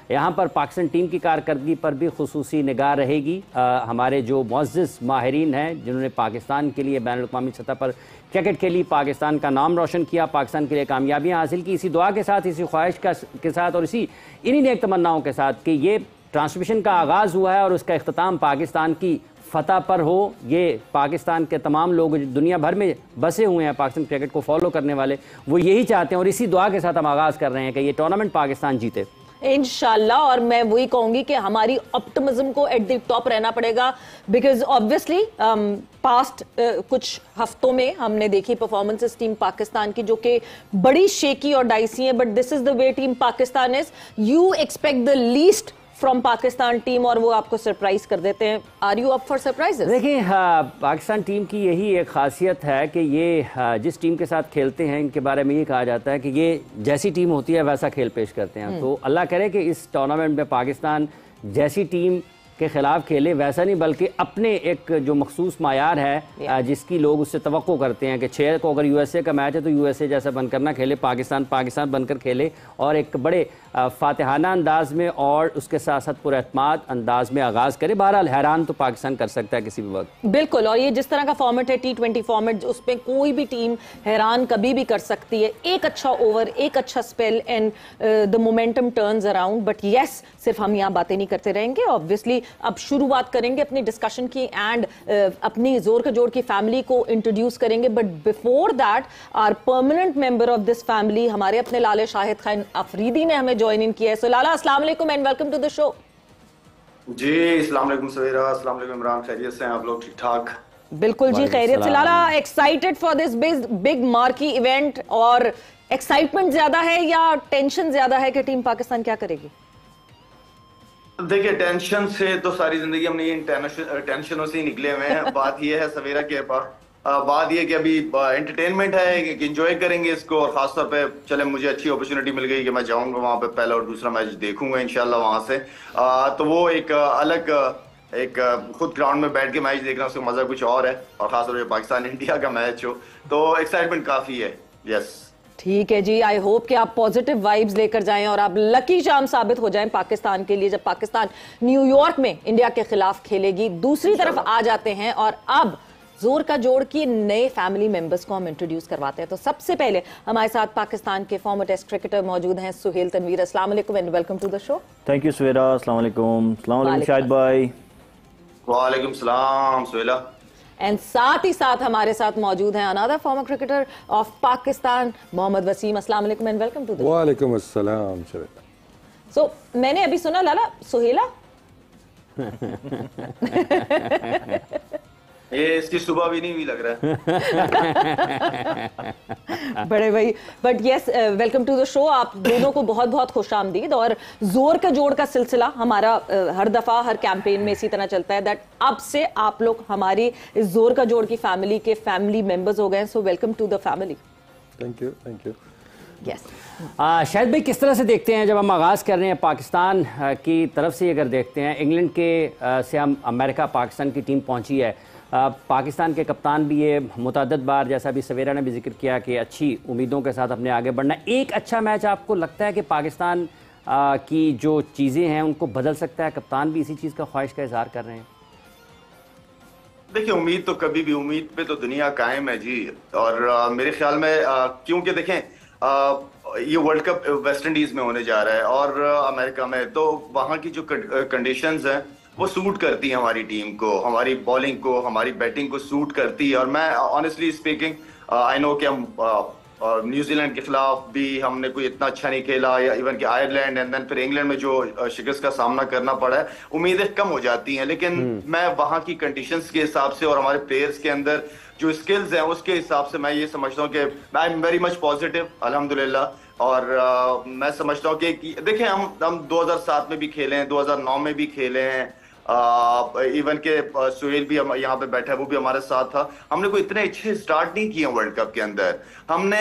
यहाँ पर पाकिस्तान टीम की कारकर्दगी पर भी खुसूसी निगाह रहेगी। हमारे जो मुअज़्ज़िज़ माहिरीन हैं जिन्होंने पाकिस्तान के लिए बैनुल-अक़वामी सतह पर क्रिकेट खेली, पाकिस्तान का नाम रोशन किया, पाकिस्तान के लिए कामयाबियाँ हासिल की, इसी दुआ के साथ, इसी ख्वाहिश के साथ और इन्हीं नेक तमन्नाओं के साथ कि ये ट्रांसमिशन का आगाज़ हुआ है और उसका इख्तिताम पाकिस्तान की फ़तह पर हो। ये पाकिस्तान के तमाम लोग दुनिया भर में बसे हुए हैं, पाकिस्तान क्रिकेट को फॉलो करने वाले, वो यही चाहते हैं और इसी दुआ के साथ हम आगाज़ कर रहे हैं कि ये टूर्नामेंट पाकिस्तान जीते इंशाल्लाह। और मैं वही कहूंगी कि हमारी ऑप्टिमिज्म को एट द टॉप रहना पड़ेगा, बिकॉज ऑब्वियसली पास्ट कुछ हफ्तों में हमने देखी परफॉर्मेंसेस टीम पाकिस्तान की जो कि बड़ी शेकी और डाइसी है, but this is the way team Pakistan is. You expect the least from Pakistan team और वो आपको सरप्राइज कर देते हैं। Are you up for surprises? देखिए, पाकिस्तान टीम की यही एक खासियत है कि ये जिस टीम के साथ खेलते हैं इनके बारे में ये कहा जाता है कि ये जैसी टीम होती है वैसा खेल पेश करते हैं। तो अल्लाह करे कि इस टूर्नामेंट में पाकिस्तान जैसी टीम के खिलाफ खेले, वैसा नहीं बल्कि अपने एक जो मखसूस मायार है जिसकी लोग उससे तवक्को करते हैं कि 6 को अगर यूएसए का मैच है तो यूएसए जैसा बनकर ना खेले, पाकिस्तान पाकिस्तान बनकर खेले और एक बड़े फातिहाना अंदाज में और उसके साथ साथ पुरएतमाद अंदाज में आगाज़ करे। बहरहाल हैरान तो पाकिस्तान कर सकता है किसी भी वक्त। बिल्कुल, और ये जिस तरह का फॉर्मेट है T20 फॉर्मेट, उसमें कोई भी टीम हैरान कभी भी कर सकती है। एक अच्छा ओवर, एक अच्छा spell and the momentum turns around. But yes, सिर्फ हम यहाँ बातें नहीं करते रहेंगे। ऑब्वियसली अब शुरुआत करेंगे अपनी डिस्कशन की एंड अपनी जोर का जोड़ की फैमिली को इंट्रोड्यूस करेंगे। But before that our permanent member of this family, हमारे अपने लाले शाहिद खान अफरीदी ने हमें ज्वाइन इन किया है। सो लाला, अस्सलाम वालेकुम and welcome to the show. जी अस्सलाम वालेकुम सवेरा, अस्सलाम वालेकुम इमरान, खैरियत से हैं आप लोग? ठीक ठाक? बिल्कुल जी, खैरियत से। Lala, excited for this big marquee event, और एक्साइटमेंट ज्यादा है या टेंशन ज्यादा है कि टीम पाकिस्तान क्या करेगी? देखिए, टेंशन से तो सारी जिंदगी हमने टेंशनों से ही निकले हुए हैं। बात यह है सवेरा के बात यह कि अभी एंटरटेनमेंट है कि एंजॉय करेंगे इसको, और खासतौर पे चले मुझे अच्छी अपॉर्चुनिटी मिल गई कि मैं जाऊंगा वहां पे, पहला और दूसरा मैच देखूंगा इंशाल्लाह वहां से। तो वो एक अलग खुद ग्राउंड में बैठ के मैच देखना, उसका मजा कुछ और है, और खासतौर पे पाकिस्तान इंडिया का मैच हो तो एक्साइटमेंट काफी है। यस, ठीक है जी। आई होप कि आप पॉजिटिव वाइब्स लेकर जाएं और आप लकी चार्म साबित हो जाएं पाकिस्तान के लिए, जब पाकिस्तान न्यूयॉर्क में इंडिया के खिलाफ खेलेगी। दूसरी तरफ आ जाते हैं और अब जोर का जोड़ की नए फैमिली मेंबर्स को हम इंट्रोड्यूस करवाते हैं। तो सबसे पहले हमारे साथ पाकिस्तान के फॉर्मर टेस्ट क्रिकेटर मौजूद हैं, सुहेल तनवीर। अस्सलाम वालेकुम and welcome to the show. Thank you Suhera. अस्सलाम वालेकुम। अस्सलाम वालेकुम शाहिद भाई। वालेकुम सलाम सुहेला। एंड साथ ही साथ हमारे साथ मौजूद हैं another former cricketer of Pakistan, Mohammad Wasim. अस्सलाम वालेकुम and welcome to the show. वालेकुम अस्सलाम। सो मैंने अभी सुना लाला, सुहेला ये इसकी सुबह भी नहीं हुई लग रहा है। बड़े भाई, but yes, welcome to the show. आप दोनों को बहुत बहुत खुशामदीद। और जोर का जोड़ का सिलसिला हमारा हर दफा हर कैंपेन में इसी तरह चलता है दैट अब से आप लोग हमारी इस जोर का जोड़ की फैमिली के फैमिली मेंबर्स हो गए। So welcome to the family. Thank you, thank you. Yes, Shahid भाई, किस तरह से देखते हैं जब हम आगाज़ कर रहे हैं पाकिस्तान की तरफ से, अगर देखते हैं इंग्लैंड के से हम अमेरिका पाकिस्तान की टीम पहुंची है, पाकिस्तान के कप्तान भी ये मुतअद्दिद बार, जैसा भी सवेरा ने भी जिक्र किया, कि अच्छी उम्मीदों के साथ अपने आगे बढ़ना। एक अच्छा मैच आपको लगता है कि पाकिस्तान की जो चीज़ें हैं उनको बदल सकता है? कप्तान भी इसी चीज़ का ख्वाहिश का इजहार कर रहे हैं। देखिए, उम्मीद तो कभी भी, उम्मीद पे तो दुनिया कायम है जी। और मेरे ख्याल में क्योंकि देखें ये वर्ल्ड कप वेस्ट इंडीज में होने जा रहा है और अमेरिका में, तो वहाँ की जो कंडीशंस हैं वो सूट करती है हमारी टीम को, हमारी बॉलिंग को, हमारी बैटिंग को सूट करती है। और मैं ऑनेस्टली स्पीकिंग आई नो कि हम न्यूजीलैंड के खिलाफ भी हमने कोई इतना अच्छा नहीं खेला, या इवन कि आयरलैंड एंड देन फिर इंग्लैंड में जो शिकस्त का सामना करना पड़ा है, उम्मीदें कम हो जाती हैं। लेकिन मैं वहाँ की कंडीशंस के हिसाब से और हमारे प्लेयर्स के अंदर जो स्किल्स हैं उसके हिसाब से मैं ये समझता हूँ कि I am very much positive अल्हम्दुलिल्लाह। और मैं समझता हूँ कि देखिए, हम 2007 में भी खेले हैं, 2009 में भी खेले हैं, इवन के सुहेल भी यहाँ पे बैठा है, वो भी हमारे साथ था। हमने कोई इतने अच्छे स्टार्ट नहीं किए वर्ल्ड कप के अंदर। हम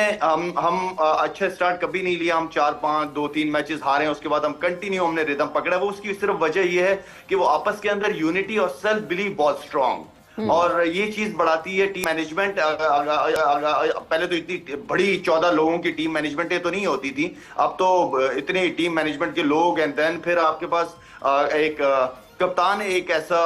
अच्छे स्टार्ट कभी नहीं लिया। हम 4-5 2-3 मैचेस हारे हैं, उसके बाद हम कंटिन्यू हमने रिदम पकड़ा। वो उसकी सिर्फ वजह ये है कि वो आपस के अंदर यूनिटी और सेल्फ बिलीव बहुत स्ट्रांग। और ये चीज बढ़ाती है टीम मैनेजमेंट। पहले तो इतनी बड़ी 14 लोगों की टीम मैनेजमेंट तो नहीं होती थी, अब तो इतने टीम मैनेजमेंट के लोग एंड देन फिर आपके पास एक कप्तान एक ऐसा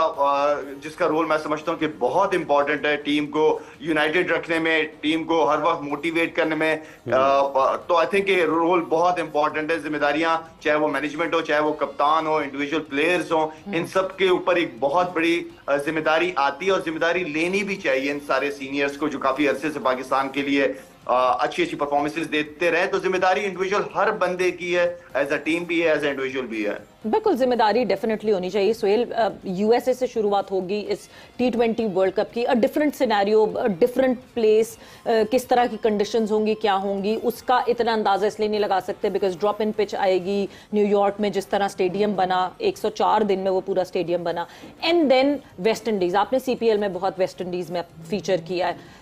जिसका रोल मैं समझता हूं कि बहुत इंपॉर्टेंट है टीम को यूनाइटेड रखने में, टीम को हर वक्त मोटिवेट करने में। तो आई थिंक ये रोल बहुत इंपॉर्टेंट है। जिम्मेदारियां चाहे वो मैनेजमेंट हो, चाहे वो कप्तान हो, इंडिविजुअल प्लेयर्स हो, इन सब के ऊपर एक बहुत बड़ी जिम्मेदारी आती है और जिम्मेदारी लेनी भी चाहिए इन सारे सीनियर्स को जो काफी अरसे से पाकिस्तान के लिए अच्छी अच्छी परफॉर्मेंसेस देते रहे। तो जिम्मेदारी इंडिविजुअल हर बंदे की है, एज अ टीम भी है, एज अ इंडिविजुअल भी है। बिल्कुल जिम्मेदारी डेफिनेटली होनी चाहिए। सुहेल, यूएसए से शुरुआत होगी इस T20 वर्ल्ड कप की, a different scenario, different place, किस तरह की कंडीशंस होंगी, क्या होंगी, उसका इतना अंदाजा इसलिए नहीं लगा सकते बिकॉज ड्रॉप इन पिच आएगी न्यूयॉर्क में, जिस तरह स्टेडियम बना 104 दिन में वो पूरा स्टेडियम बना, एंड देन वेस्ट इंडीज। आपने CPL में बहुत वेस्ट इंडीज में फीचर किया है,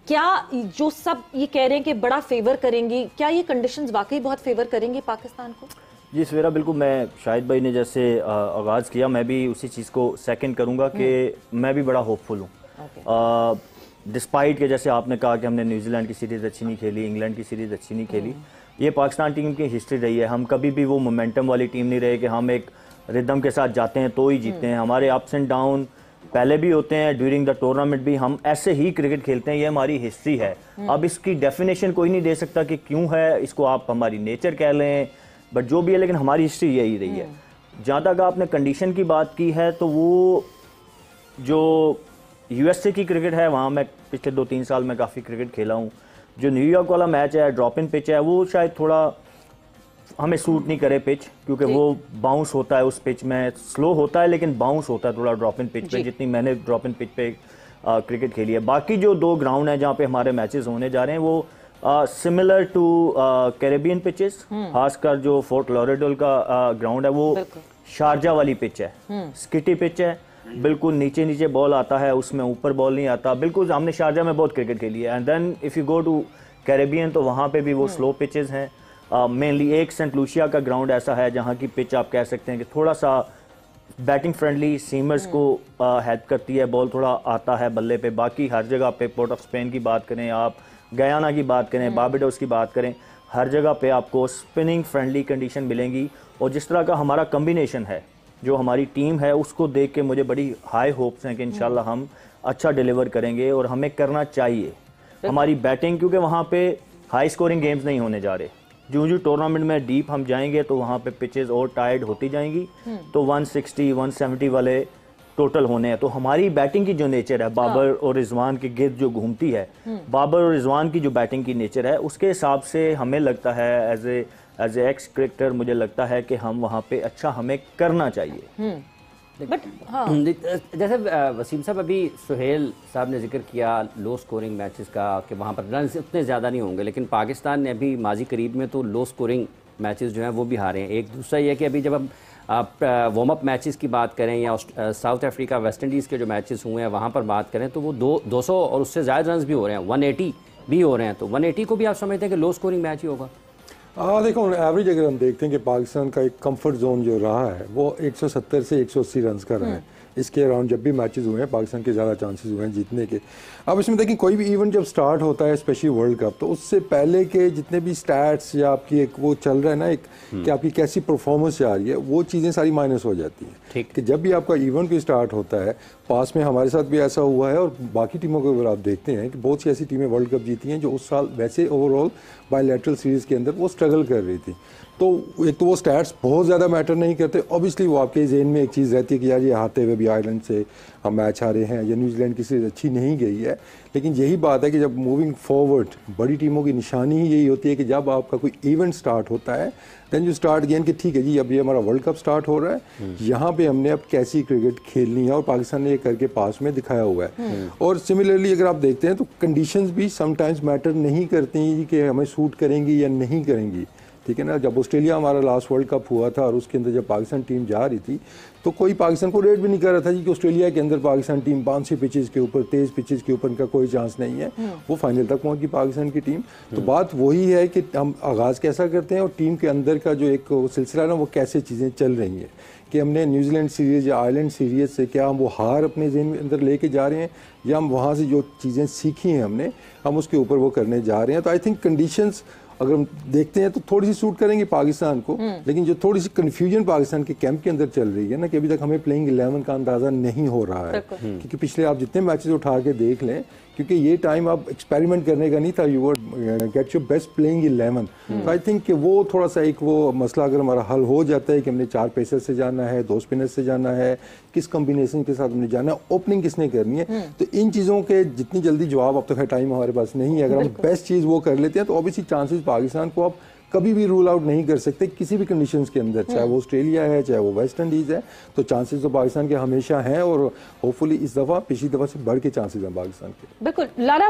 क्या जो सब ये कह रहे हैं कि बड़ा फेवर करेंगी, क्या ये कंडीशंस वाकई बहुत फेवर करेंगी पाकिस्तान को? जी सवेरा, बिल्कुल। मैं शाहिद भाई ने जैसे आगाज़ किया, मैं भी उसी चीज़ को सेकंड करूंगा कि मैं भी बड़ा होपफुल हूँ। डिस्पाइट के जैसे आपने कहा कि हमने न्यूजीलैंड की सीरीज़ अच्छी नहीं खेली, इंग्लैंड की सीरीज़ अच्छी नहीं खेली, ये पाकिस्तान टीम की हिस्ट्री रही है। हम कभी भी वो मोमेंटम वाली टीम नहीं रहे कि हम एक रिदम के साथ जाते हैं तो ही जीतते हैं। हमारे अप्स एंड डाउन पहले भी होते हैं, ड्यूरिंग द टूर्नामेंट भी हम ऐसे ही क्रिकेट खेलते हैं, ये हमारी हिस्ट्री है। अब इसकी डेफिनेशन कोई नहीं दे सकता कि क्यों है, इसको आप हमारी नेचर कह लें, बट जो भी है, लेकिन हमारी हिस्ट्री यही रही है। जहाँ तक आपने कंडीशन की बात की है, तो वो जो USA की क्रिकेट है, वहाँ मैं पिछले 2-3 साल में काफ़ी क्रिकेट खेला हूँ। जो न्यूयॉर्क वाला मैच है, ड्रॉप इन पिच है, वो शायद थोड़ा हमें सूट नहीं करे पिच, क्योंकि वो बाउंस होता है उस पिच में, स्लो होता है लेकिन बाउंस होता है थोड़ा ड्रॉप इन पिच पे, जितनी मैंने ड्रॉप इन पिच पे क्रिकेट खेली है। बाकी जो 2 ग्राउंड हैं जहाँ पे हमारे मैचेस होने जा रहे हैं, वो सिमिलर टू कैरेबियन पिचेस, खासकर जो फोर्ट लॉरेडोल का ग्राउंड है, वो शारजा वाली पिच है, स्किटी पिच है, बिल्कुल नीचे नीचे बॉल आता है, उसमें ऊपर बॉल नहीं आता। बिल्कुल हमने शारजा में बहुत क्रिकेट खेली है। And then if you go to Caribbean, तो वहाँ पे भी वो स्लो पिचेस हैं। मेनली एक सेंट लूसिया का ग्राउंड ऐसा है जहाँ की पिच आप कह सकते हैं कि थोड़ा सा बैटिंग फ्रेंडली, सीमर्स को हेल्प करती है, बॉल थोड़ा आता है बल्ले पे। बाकी हर जगह पे, पोर्ट ऑफ स्पेन की बात करें आप, गयाना की बात करें, बारबाडोस की बात करें, हर जगह पे आपको स्पिनिंग फ्रेंडली कंडीशन मिलेंगी। और जिस तरह का हमारा कम्बिनेशन है, जो हमारी टीम है, उसको देख के मुझे बड़ी हाई होप्स हैं कि इंशाल्लाह हम अच्छा डिलीवर करेंगे, और हमें करना चाहिए। हमारी बैटिंग, क्योंकि वहाँ पे हाई स्कोरिंग गेम्स नहीं होने जा रहे, जो टूर्नामेंट में डीप हम जाएंगे तो वहाँ पे पिचेस और टायर्ड होती जाएंगी, तो 160 170 वाले टोटल होने हैं। तो हमारी बैटिंग की जो नेचर है, बाबर और रिजवान के गिर्द जो घूमती है, बाबर और रिजवान की जो बैटिंग की नेचर है, उसके हिसाब से हमें लगता है एज ए एक्स क्रिकेटर, मुझे लगता है कि हम वहाँ पे अच्छा हमें करना चाहिए। बट जैसे वसीम साहब, अभी सुहेल साहब ने जिक्र किया लो स्कोरिंग मैचेस का, कि वहाँ पर रन उतने ज़्यादा नहीं होंगे, लेकिन पाकिस्तान ने अभी माजी करीब में तो लो स्कोरिंग मैचेस जो हैं वो भी हारे हैं। एक दूसरा ये है कि अभी जब हम वार्म अप मैचेस की बात करें या साउथ अफ्रीका वेस्ट इंडीज़ के जो मैचेस हुए हैं वहाँ पर बात करें, तो वो 200 और उससे ज़्यादा रन भी हो रहे हैं, 180 भी हो रहे हैं। तो 180 को भी आप समझते हैं कि लो स्कोरिंग मैच ही होगा? देखो, एवरेज अगर हम देखते हैं कि पाकिस्तान का एक कंफर्ट जोन जो रहा है वो 170 से 180 रन का रहा है। इसके अराउंड जब भी मैचेस हुए हैं, पाकिस्तान के ज़्यादा चांसेस हुए हैं जीतने के। अब इसमें देखिए, कोई भी इवेंट जब स्टार्ट होता है, स्पेशली वर्ल्ड कप, तो उससे पहले के जितने भी स्टैट्स या आपकी एक वो चल रहा है ना, एक कि आपकी कैसी परफॉर्मेंस आ रही है, वो चीज़ें सारी माइनस हो जाती हैं। ठीक, कि जब भी आपका इवेंट भी स्टार्ट होता है, पास में हमारे साथ भी ऐसा हुआ है और बाकी टीमों को अगर आप देखते हैं कि बहुत सी ऐसी टीमें वर्ल्ड कप जीती हैं जो उस साल वैसे ओवरऑल बायलैटरल सीरीज़ के अंदर वो स्ट्रगल कर रही थी। तो एक तो वो स्टैट्स बहुत ज़्यादा मैटर नहीं करते, ऑब्वियसली वो आपके जेहन में एक चीज़ रहती है कि यार ये हारते हुए भी आयरलैंड से हम मैच हारे हैं या न्यूजीलैंड की सीरीज़ अच्छी नहीं गई है। लेकिन यही बात है कि जब मूविंग फॉरवर्ड बड़ी टीमों की निशानी ही यही होती है कि जब आपका कोई इवेंट स्टार्ट होता है, देन यू स्टार्ट गेन कि ठीक है जी, अब ये हमारा वर्ल्ड कप स्टार्ट हो रहा है, यहाँ पे हमने अब कैसी क्रिकेट खेलनी है, और पाकिस्तान ने ये करके पास में दिखाया हुआ है। और सिमिलरली अगर आप देखते हैं तो कंडीशंस भी समटाइम्स मैटर नहीं करती कि हमें सूट करेंगी या नहीं करेंगी। ठीक है ना। जब ऑस्ट्रेलिया हमारा लास्ट वर्ल्ड कप हुआ था और उसके अंदर जब पाकिस्तान टीम जा रही थी तो कोई पाकिस्तान को रेट भी नहीं कर रहा था जी कि ऑस्ट्रेलिया के अंदर पाकिस्तान टीम 500 पिचेस के ऊपर, तेज पिचेस के ऊपर इनका कोई चांस नहीं है। वो फाइनल तक पहुंच गई पाकिस्तान की टीम। तो बात वही है कि हम आगाज़ कैसा करते हैं और टीम के अंदर का जो एक सिलसिला है ना, वो कैसे चीज़ें चल रही हैं कि हमने न्यूजीलैंड सीरीज़ या आयरलैंड सीरीज़ से क्या हम वो हार अपने ज़हन में अंदर लेके जा रहे हैं या हम वहाँ से जो चीज़ें सीखी हैं हमने, हम उसके ऊपर वो करने जा रहे हैं। तो आई थिंक कंडीशंस अगर हम देखते हैं तो थोड़ी सी सूट करेंगे पाकिस्तान को, लेकिन जो थोड़ी सी कन्फ्यूजन पाकिस्तान के कैंप के अंदर चल रही है ना कि अभी तक हमें प्लेइंग 11 का अंदाज़ा नहीं हो रहा है, क्योंकि पिछले आप जितने मैचेस उठा के देख लें, क्योंकि ये टाइम आप एक्सपेरिमेंट करने का नहीं था, you were get your best playing 11। तो आई थिंक कि वो थोड़ा सा एक वो मसला अगर हमारा हल हो जाता है कि हमने 4 पेसर से जाना है, 2 स्पिनर से जाना है, किस कॉम्बिनेशन के साथ हमने जाना है, ओपनिंग किसने करनी है, तो इन चीज़ों के जितनी जल्दी जवाब, अब तक टाइम हमारे पास नहीं है, अगर हम बेस्ट चीज़ वो कर लेते हैं तो ऑब्वियसली चांसेस पाकिस्तान को आप कभी भी रूल आउट नहीं कर सकते किसी भी कंडीशंस के अंदर, चाहे वो ऑस्ट्रेलिया है चाहे वो वेस्ट इंडीज़ है। तो चांसेस तो पाकिस्तान के हमेशा हैं और होपफुली इस दफ़ा पिछली दफ़ा से बढ़ के चांसेस हैं पाकिस्तान के। बिल्कुल लारा,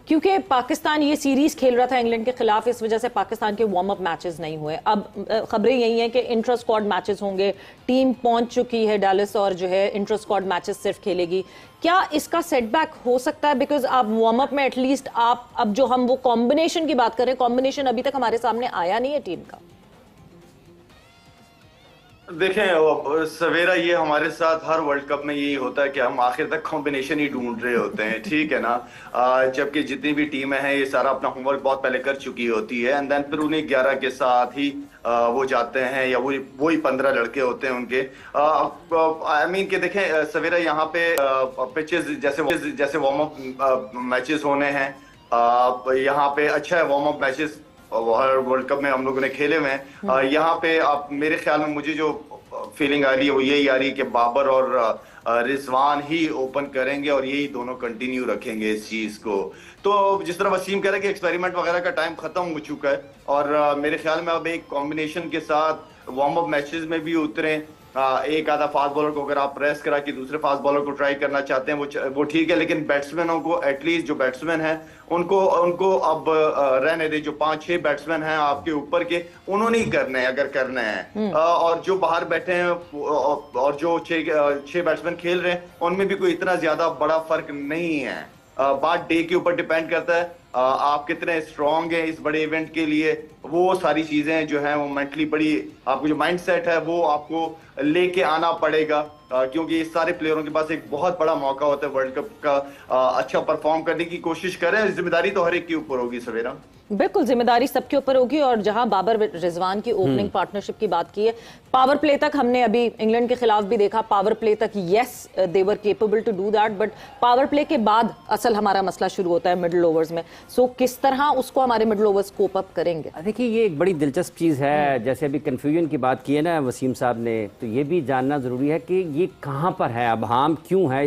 क्योंकि पाकिस्तान ये सीरीज खेल रहा था इंग्लैंड के खिलाफ, इस वजह से पाकिस्तान के वार्म अप मैचेस नहीं हुए। अब खबरें यही हैं कि इंट्रा स्क्वाड मैचेस होंगे, टीम पहुंच चुकी है डैलस और जो है इंट्रा स्क्वाड मैचेस सिर्फ खेलेगी। क्या इसका सेटबैक हो सकता है? बिकॉज आप वार्म अप में एटलीस्ट आप, अब जो हम वो कॉम्बिनेशन की बात करें, कॉम्बिनेशन अभी तक हमारे सामने आया नहीं है टीम का। देखें सवेरा, ये हमारे साथ हर वर्ल्ड कप में यही होता है कि हम आखिर तक कॉम्बिनेशन ही ढूंढ रहे होते हैं, ठीक है ना। जबकि जितनी भी टीमें हैं ये सारा अपना होमवर्क बहुत पहले कर चुकी होती है, एंड देन फिर उन्हें 11 के साथ ही वो जाते हैं, या वही 15 लड़के होते हैं उनके। आई मीन कि देखें सवेरा, यहाँ पे पिचेस जैसे वार्म अप मैचेस होने हैं, यहाँ पे अच्छा है वार्म अप मैचेस हर वर्ल्ड कप में हम लोगों ने खेले हुए हैं। यहाँ पे आप, मेरे ख्याल में मुझे जो फीलिंग आ रही है वो यही आ रही है कि बाबर और रिजवान ही ओपन करेंगे और यही दोनों कंटिन्यू रखेंगे इस चीज को। तो जिस तरह वसीम कह रहे हैं कि एक्सपेरिमेंट वगैरह का टाइम खत्म हो चुका है और मेरे ख्याल में अब एक कॉम्बिनेशन के साथ वार्म अप मैचेस में भी उतरे। एक आधा फास्ट बॉलर को अगर आप प्रेस करा कि दूसरे फास्ट बॉलर को ट्राई करना चाहते हैं वो ठीक है, लेकिन बैट्समैनों को एटलीस्ट जो बैट्समैन हैं उनको अब रहने दे। जो 5-6 बैट्समैन हैं आपके ऊपर के, उन्होंने ही करने हैं अगर करने हैं, और जो बाहर बैठे हैं और जो 6 बैट्समैन खेल रहे हैं उनमें भी कोई इतना ज्यादा बड़ा फर्क नहीं है। बात डे के ऊपर डिपेंड करता है, आप कितने स्ट्रांग हैं इस बड़े इवेंट के लिए। वो सारी चीजें जो हैं वो मेंटली बड़ी, आपको जो माइंड सेट है वो आपको लेके आना पड़ेगा, क्योंकि इस सारे प्लेयरों के पास एक बहुत बड़ा मौका होता है वर्ल्ड कप का अच्छा परफॉर्म करने की कोशिश करें। जिम्मेदारी तो हर एक के ऊपर होगी सवेरा। बिल्कुल जिम्मेदारी सबके ऊपर होगी। और जहां बाबर रिजवान की ओपनिंग पार्टनरशिप की बात की है, पावर प्ले तक हमने अभी इंग्लैंड के खिलाफ भी देखा, पावर प्ले तक yes they were capable to do that, but power play के बाद असल हमारा मसला शुरू होता है मिडिल ओवर्स में। सो किस तरह उसको हमारे मिडिल ओवर्स कोप अप करेंगे? देखिए ये एक बड़ी दिलचस्प चीज़ है। जैसे अभी कन्फ्यूजन की बात की है ना वसीम साहब ने, तो ये भी जानना ज़रूरी है कि ये कहाँ पर है, अब हम क्यों है।